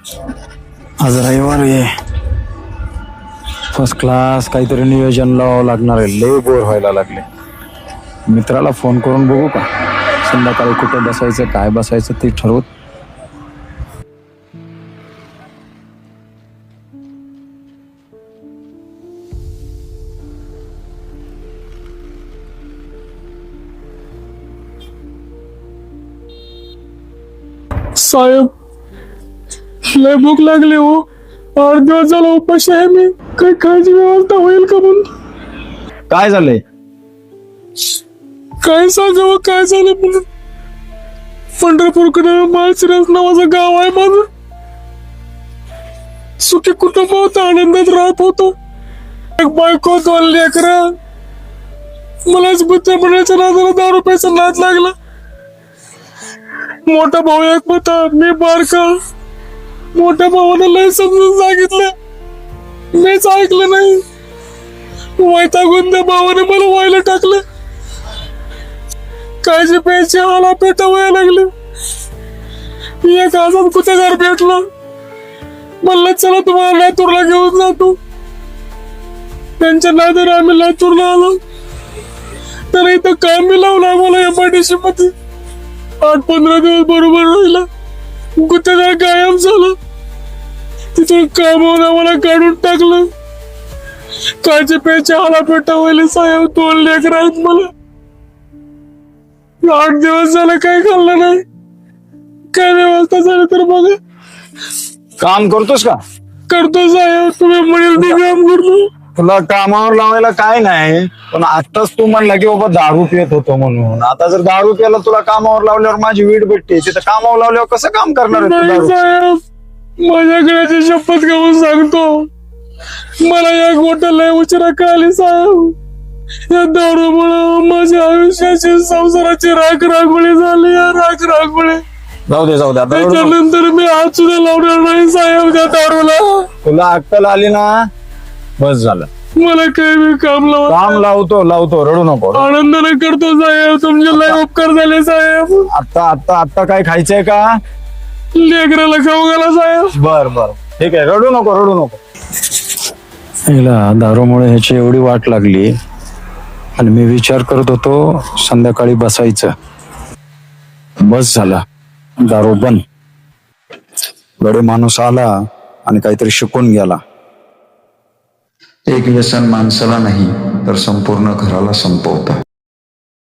आज रविवार आहे. फर्स्ट क्लास काहीतरी नियोजन लावावं लागणार आहे. लय बोर व्हायला लागले. मित्राला फोन करून बघू का, संध्याकाळी कुठे बसायचं काय बसायचं ते ठरवत. साहेब लय भूक लागली हो. 8 दिवस झाला उपाशी आहे मी. काही खायची व्यवस्था होईल का म्हणून? काय झालंय? काय सांगावं काय झालं म्हणून. पंढरपूरकडे माळशिरस नावाचं गाव आहे माझं. सुखी कुटुंब होतं, आनंदात राहत होतो. एक बायको 2 लेकरं. मलाच बुद्ध्या बनायच्या नादाला दारू प्यायचा नाद लागला. मोठा भाऊ एक होता, मी बारका. मोठ्या भावानं लय समजून सांगितलं, मीच ऐकलं नाही. वैतागून त्या भावाने मला व्हायला टाकलं. काळजी प्यायची आला पेटा व्हायला लागलं. एक आजाद कुत्तेदार भेटला. म्हणलं चला तुम्हाला लातूरला घेऊन जातो. त्यांच्या नादाने आम्ही लातूरला आलो. तर इथं काम मी लावलं आम्हाला एमआयडीसी मध्ये. 8-15 दिवस बरोबर राहिला. गुत्तेदार गायब झालं. तिथून कामावर आम्हाला काढून टाकलं. काळजी प्यायची आला पेटा व्हायला. साहेब 2 लेकरं आहेत मला. 8 दिवस झालं काही खाल्लं नाही. काय व्यवस्था झाली तर बघा. काम करतोस का? करतो साहेब, तुम्ही म्हणेल ते काम करतो. तुला कामावर लावायला काय नाही, पण आताच तू म्हणला की बाबा दारू पित होतो म्हणून. आता जर दारू प्यायला तुला कामावर लावल्यावर माझी वीट भेटते. तिथं कामावर लावल्यावर कसं काम करणार आहे तू नाही दारू? साहेब, माझ्या घराची शपथ घेऊन सांगतो, मला या गोष्ट लय उशिरा कळाली साहेब. या दारूमुळे माझ्या आयुष्याची संसाराची राख रांगोळी झाली. या राख रांगोळी जाऊ दे आता रडू नको. त्याच्यानंतर मी हात सुद्धा लावणार नाही साहेब त्या दारूला. तुला अक्कल आली ना, बस झालं. मला काही मी काम काम लावतो रडू नको. आनंदाने करतो साहेब. तुमचे लय उपकार झाले साहेब. आता काय खायचंय का? लेकराला खाऊ घाला साहेब. बर ठीक आहे, रडू नको. हिला दारूमुळे ह्याची एवढी वाट लागली आणि मी विचार करत होतो संध्याकाळी बसायचं. बस झाला, दारू बंद. गडे माणूस आला आणि काहीतरी शिकून गेला. एक व्यसन माणसाला नाही तर संपूर्ण घराला संपवतं.